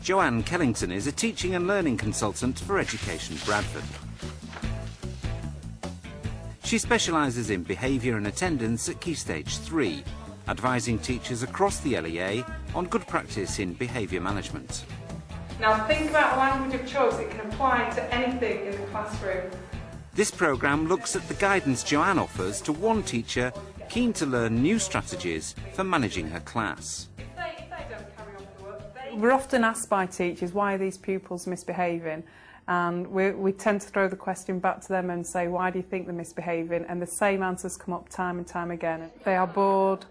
Joanne Kellington is a teaching and learning consultant for Education Bradford. She specialises in behaviour and attendance at Key Stage 3, advising teachers across the LEA on good practice in behaviour management. Now think about a language of choice that can apply to anything in the classroom. This programme looks at the guidance Joanne offers to one teacher keen to learn new strategies for managing her class. We're often asked by teachers, why are these pupils misbehaving? And we tend to throw the question back to them and say, why do you think they're misbehaving? And the same answers come up time and time again. They are bored,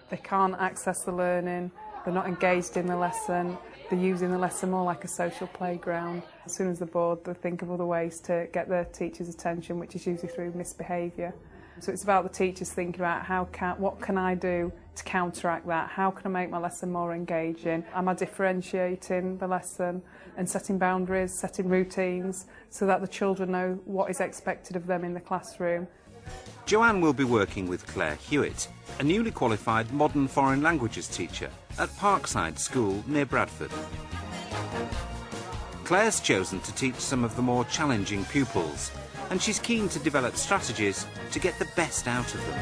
they can't access the learning, they're not engaged in the lesson, they're using the lesson more like a social playground. As soon as they're bored, they think of other ways to get their teacher's attention, which is usually through misbehaviour. So it's about the teachers thinking about what can I do to counteract that? How can I make my lesson more engaging? Am I differentiating the lesson and setting boundaries, setting routines so that the children know what is expected of them in the classroom? Joanne will be working with Claire Hewitt, a newly qualified modern foreign languages teacher at Parkside School near Bradford. Claire's chosen to teach some of the more challenging pupils, and she's keen to develop strategies to get the best out of them.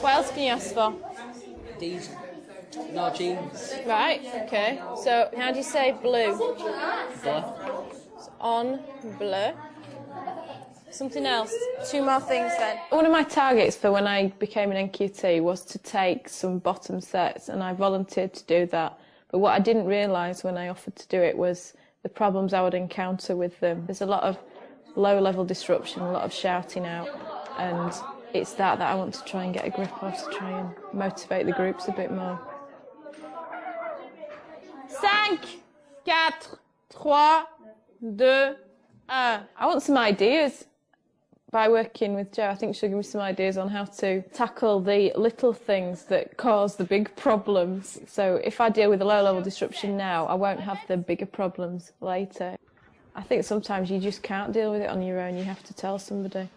What else can you ask for? These. No jeans. Right, okay. So, how do you say blue? Bleu. So, on, bleu. Something else. Two more things then. One of my targets for when I became an NQT was to take some bottom sets, and I volunteered to do that. But what I didn't realise when I offered to do it was the problems I would encounter with them. There's a lot of low-level disruption, a lot of shouting out, and it's that I want to try and get a grip of, to try and motivate the groups a bit more. 5, 4, 3, 2, 1. I want some ideas. By working with Jo, I think she'll give me some ideas on how to tackle the little things that cause the big problems. So if I deal with a low-level disruption now, I won't have the bigger problems later. I think sometimes you just can't deal with it on your own, you have to tell somebody.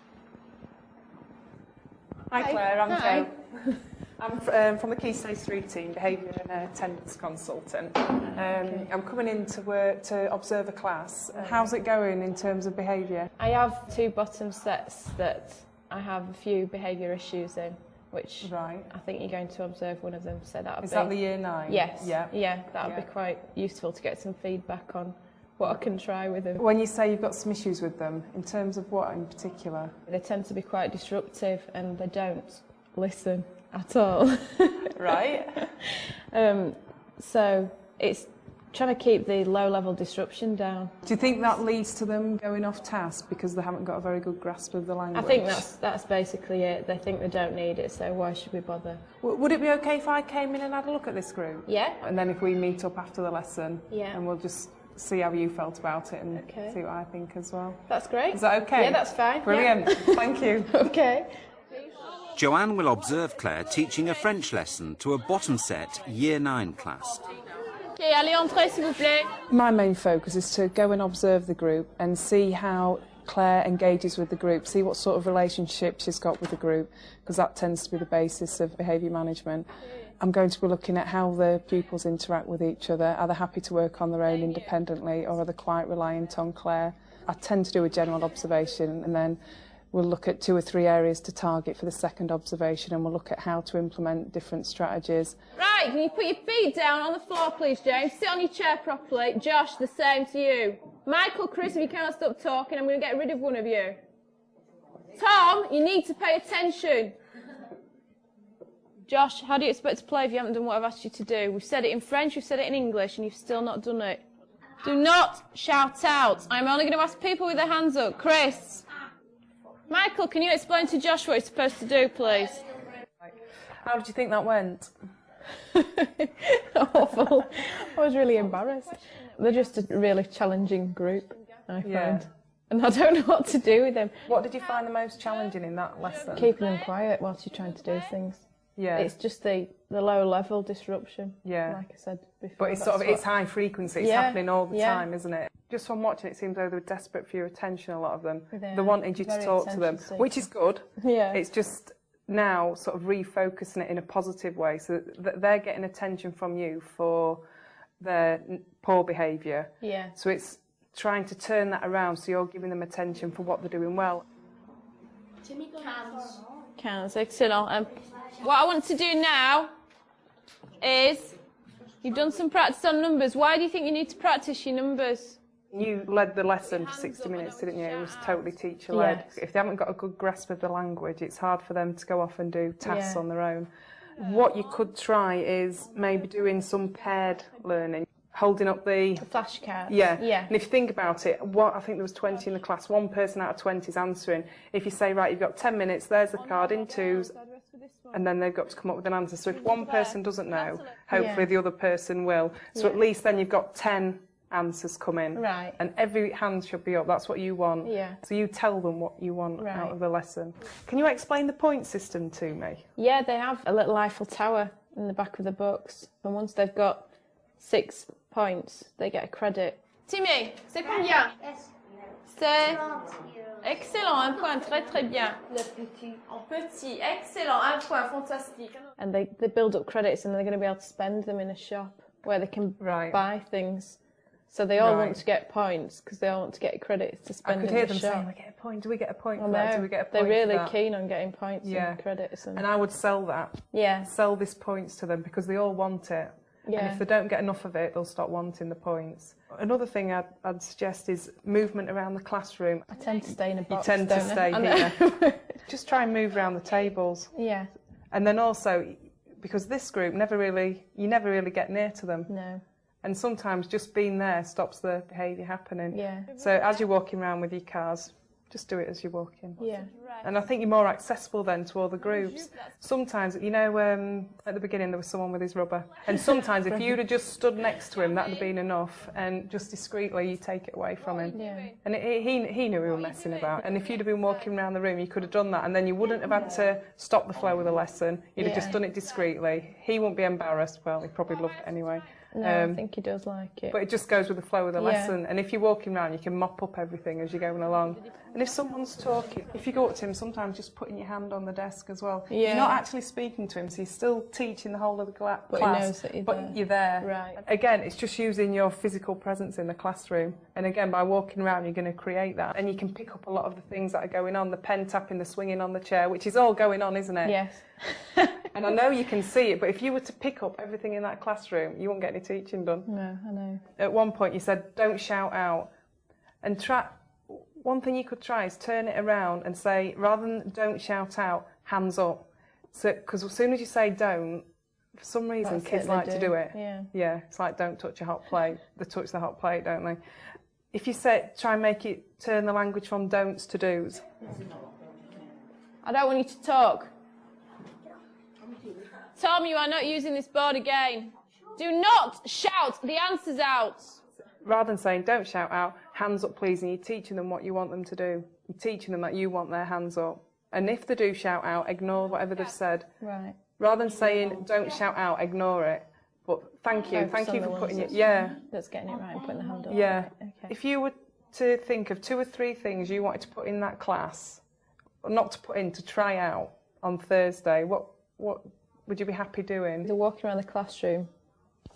Hi Claire, I'm Hi. Jo. I'm from the Key Stage 3 team, behaviour and attendance consultant. I'm coming in to work to observe a class. How's it going in terms of behaviour? I have 2 bottom sets that I have a few behaviour issues in, which I think you're going to observe one of them, so that'll be... Is that the year 9? Yes, yeah, that'll be quite useful to get some feedback on what I can try with them. When you say you've got some issues with them, in terms of what in particular? They tend to be quite disruptive and they don't listen at all. Right. So it's trying to keep the low-level disruption down. Do you think that leads to them going off task because they haven't got a very good grasp of the language? I think that's basically it. They think they don't need it, so why should we bother? Would it be okay if I came in and had a look at this group? Yeah. And then if we meet up after the lesson, and we'll just see how you felt about it and see what I think as well. That's great. Is that okay? Yeah, that's fine. Brilliant. Yeah. Thank you. Okay. Joanne will observe Claire teaching a French lesson to a bottom set Year 9 class. Okay, allez, entrez, s'il vous plaît. My main focus is to go and observe the group and see how Claire engages with the group, see what sort of relationship she's got with the group, because that tends to be the basis of behaviour management. I'm going to be looking at how the pupils interact with each other. Are they happy to work on their own independently, or are they quite reliant on Claire? I tend to do a general observation, and then we'll look at 2 or 3 areas to target for the second observation, and we'll look at how to implement different strategies. Right, can you put your feet down on the floor, please, James? Sit on your chair properly. Josh, the same to you. Michael, Chris, if you cannot stop talking, I'm going to get rid of one of you. Tom, you need to pay attention. Josh, how do you expect to play if you haven't done what I've asked you to do? We've said it in French, we've said it in English, and you've still not done it. Do not shout out. I'm only going to ask people with their hands up. Chris. Michael, can you explain to Josh what he's supposed to do, please? How did you think that went? Awful. I was really embarrassed. They're just a really challenging group, I find. And I don't know what to do with them. What did you find the most challenging in that lesson? Keeping them quiet whilst you're trying to do things. Yeah. It's just the low-level disruption, like I said before. But it's it's high frequency, it's happening all the time, isn't it? Just from watching, it seems though they were desperate for your attention, a lot of them. They wanted you to talk to them, which is good. Yeah. It's just now sort of refocusing it in a positive way so that they're getting attention from you for their poor behaviour. Yeah. So it's trying to turn that around so you're giving them attention for what they're doing well. Counts, excellent. What I want to do now is, you've done some practice on numbers. Why do you think you need to practice your numbers? You led the lesson for 60 minutes, didn't you? It was totally teacher-led. Yes. If they haven't got a good grasp of the language, it's hard for them to go off and do tasks Yeah. on their own. What you could try is maybe doing some paired learning, holding up the Flashcards. Yeah. Yeah. And if you think about it, I think there was 20 in the class, one person out of 20 is answering. If you say, right, you've got 10 minutes, there's the card in twos, and then they've got to come up with an answer. So if one person doesn't know, hopefully Yeah. the other person will. So at least then you've got 10 answers come in. Right. And every hand should be up. That's what you want. Yeah. So you tell them what you want Right. out of the lesson. Can you explain the point system to me? Yeah, they have a little Eiffel Tower in the back of the books, and once they've got 6 points, they get a credit. Timmy, c'est combien? C'est excellent, un point, très très bien. Le petit. En petit, excellent, un point, fantastique. And they build up credits, and they're going to be able to spend them in a shop where they can Right. buy things. So they all Right. want to get points because they all want to get credits to I spend could in hear the them shop. saying, we get a point, do we get a point I for that? know. Do we get a point They're really for that? keen on getting points Yeah. and credits. And I would sell that. Yeah. Sell this points to them because they all want it. Yeah. And if they don't get enough of it, they'll stop wanting the points. Another thing I'd suggest is movement around the classroom. I tend to stay in a You box. tend to don't I? stay I know. here. Just try and move around the tables. Yeah. And then also, because this group you never really get near to them. No. And sometimes just being there stops the behaviour happening. Yeah. So as you're walking around with your cars, just do it as you're walking. Yeah. And I think you're more accessible then to all the groups. Sometimes, you know, at the beginning there was someone with his rubber. And sometimes if you'd have just stood next to him, that would have been enough. And just discreetly, you take it away from him. Yeah. And he knew we were messing about. And if you'd have been walking around the room, you could have done that. And then you wouldn't have had to stop the flow of the lesson. You'd have just Yeah. done it discreetly. He wouldn't be embarrassed. Well, he probably loved it anyway. No, I think he does like it. But it just goes with the flow of the Yeah. lesson. And if you're walking around, you can mop up everything as you're going along. And if someone's talking, if you go up to him, sometimes just putting your hand on the desk as well. Yeah. You're not actually speaking to him, so you're still teaching the whole of the class. But he knows that you're but there. you're there. Right. Again, it's just using your physical presence in the classroom. And again, by walking around, you're going to create that. And you can pick up a lot of the things that are going on, the pen tapping, the swinging on the chair, which is all going on, isn't it? Yes. And I know you can see it, but if you were to pick up everything in that classroom, you won't get any teaching done. No, I know. At one point you said, don't shout out. And one thing you could try is turn it around and say, rather than don't shout out, hands up. So, because as soon as you say don't, for some reason That's kids it, they like to do it. Yeah. Yeah, it's like don't touch a hot plate. They touch the hot plate, don't they? If you say, try and make it, turn the language from don'ts to do's. I don't want you to talk. Tom, you are not using this board again. Do not shout the answers out. Rather than saying, don't shout out, hands up please, and you're teaching them what you want them to do. You're teaching them that you want their hands up. And if they do shout out, ignore whatever they've said. Right. Rather than saying, don't shout out, ignore it. But thank you Focus on the for ones putting it, that's- That's getting it right and putting the hand up. yeah. Right, okay. If you were to think of 2 or 3 things you wanted to put in that class, or not to put in, to try out on Thursday, what would you be happy doing? They're walking around the classroom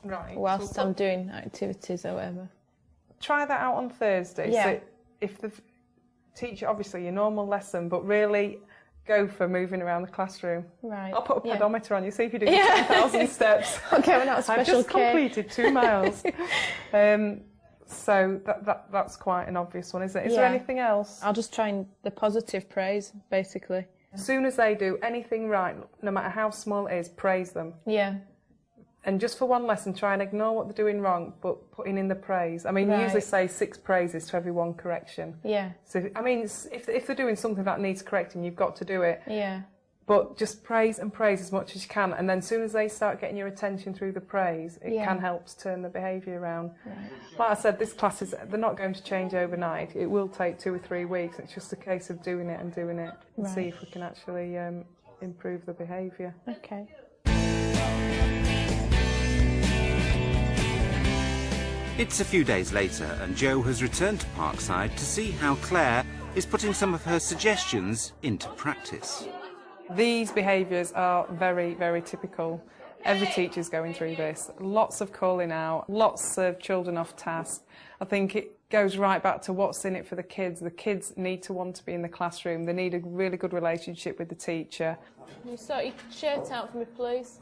Right. whilst so I'm doing activities or whatever. try that out on Thursday. Yeah. So if the teacher, obviously your normal lesson, but really go for moving around the classroom. Right. I'll put a yeah. pedometer on you, see if you do 10,000 steps. Okay, we're not a I've special just K. completed 2 miles. So that's quite an obvious one, isn't it? Is there Yeah. anything else? I'll just try and the positive praise, basically. As soon as they do anything right, no matter how small it is, praise them. Yeah. And just for one lesson, try and ignore what they're doing wrong, but putting in the praise. I mean, you Right. usually say 6 praises to every 1 correction. Yeah. So, I mean, if they're doing something that needs correcting, you've got to do it. Yeah. But just praise and praise as much as you can. And then as soon as they start getting your attention through the praise, it Yeah. can help to turn the behaviour around. Like I said, this class they're not going to change overnight. It will take 2 or 3 weeks. It's just a case of doing it and see Right. if we can actually improve the behaviour. Okay. It's a few days later and Jo has returned to Parkside to see how Claire is putting some of her suggestions into practice. These behaviours are very, very typical. Every teacher's going through this. Lots of calling out, lots of children off task. I think it goes right back to what's in it for the kids. The kids need to want to be in the classroom. They need a really good relationship with the teacher. Can you sort your shirt out for me, please?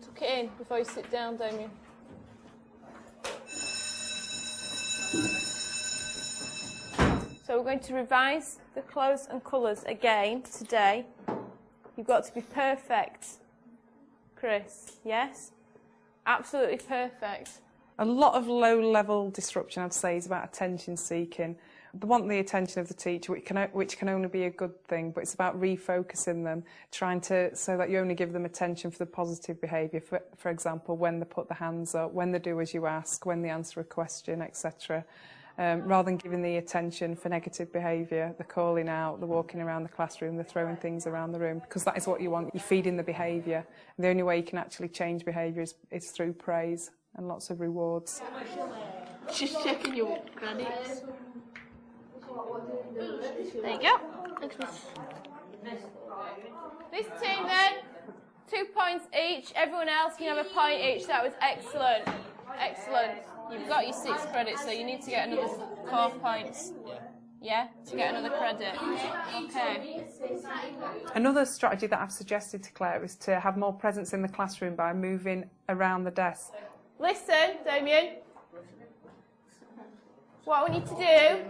Tuck it in before you sit down, Damien. So we're going to revise the clothes and colours again today. You've got to be perfect, Chris, yes? Absolutely perfect. A lot of low-level disruption, I'd say, is about attention-seeking. They want the attention of the teacher, which can only be a good thing, but it's about refocusing them, trying to, so that you only give them attention for the positive behaviour, for example, when they put the hands up, when they do as you ask, when they answer a question, etc. Rather than giving the attention for negative behaviour, the calling out, the walking around the classroom, the throwing things around the room, because that is what you want. You're feeding the behaviour. The only way you can actually change behaviour is through praise and lots of rewards. Just checking your credits. There you go. Thanks, miss. This team then, 2 points each. Everyone else can have a point each. That was excellent. Excellent. You've got your 6 credits, so you need to get another 4 points. Yeah? To get another credit. Okay. Another strategy that I've suggested to Claire is to have more presence in the classroom by moving around the desk. Listen, Damien. What we need to do...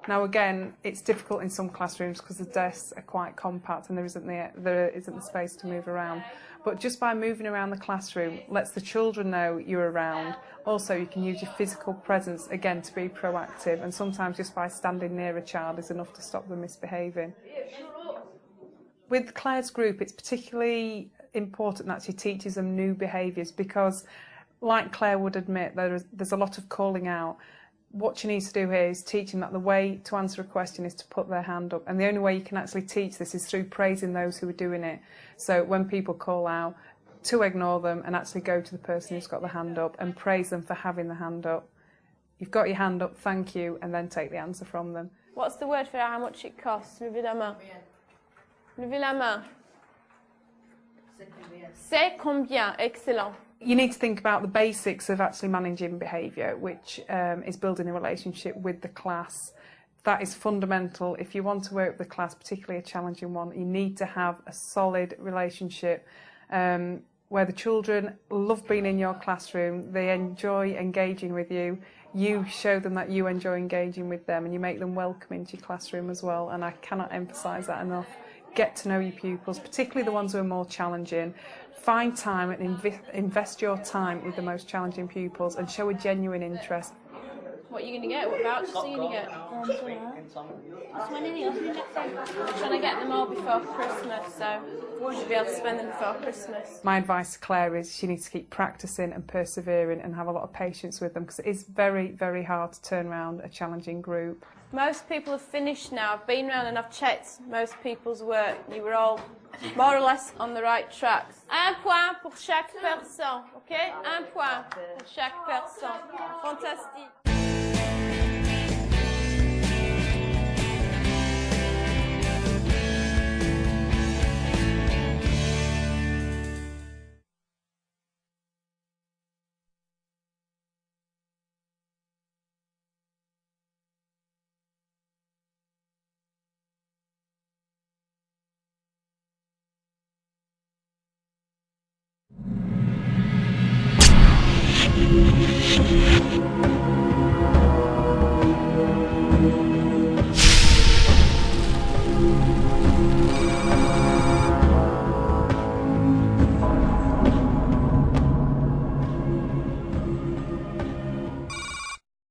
Now again, it's difficult in some classrooms because the desks are quite compact and there isn't the space to move around. But just by moving around the classroom lets the children know you're around. Also, you can use your physical presence, again, to be proactive, and sometimes just by standing near a child is enough to stop them misbehaving. With Claire's group, it's particularly important that she teaches them new behaviours because, like Claire would admit, there's a lot of calling out. What she needs to do here is teach them that the way to answer a question is to put their hand up, and the only way you can actually teach this is through praising those who are doing it. So when people call out, to ignore them and actually go to the person who's got the hand up and praise them for having the hand up. You've got your hand up, thank you, and then take the answer from them. What's the word for how much it costs? Levez la main. Levez la main. C'est combien? Excellent. You need to think about the basics of actually managing behaviour, which is building a relationship with the class. That is fundamental. If you want to work with the class, particularly a challenging one, you need to have a solid relationship where the children love being in your classroom, they enjoy engaging with you, you show them that you enjoy engaging with them, and you make them welcome into your classroom as well. And I cannot emphasise that enough. Get to know your pupils, particularly the ones who are more challenging. Find time and invest your time with the most challenging pupils and show a genuine interest. What are you going to get? What vouchers are you going to get? I'm trying to get them all before Christmas, so we should be able to spend them before Christmas. My advice to Claire is she needs to keep practising and persevering and have a lot of patience with them, because it is very, very hard to turn around a challenging group. Most people have finished now. I've been round and I've checked most people's work. You were all more or less on the right tracks. Un point pour chaque personne, ok? Un point pour chaque personne. Fantastique.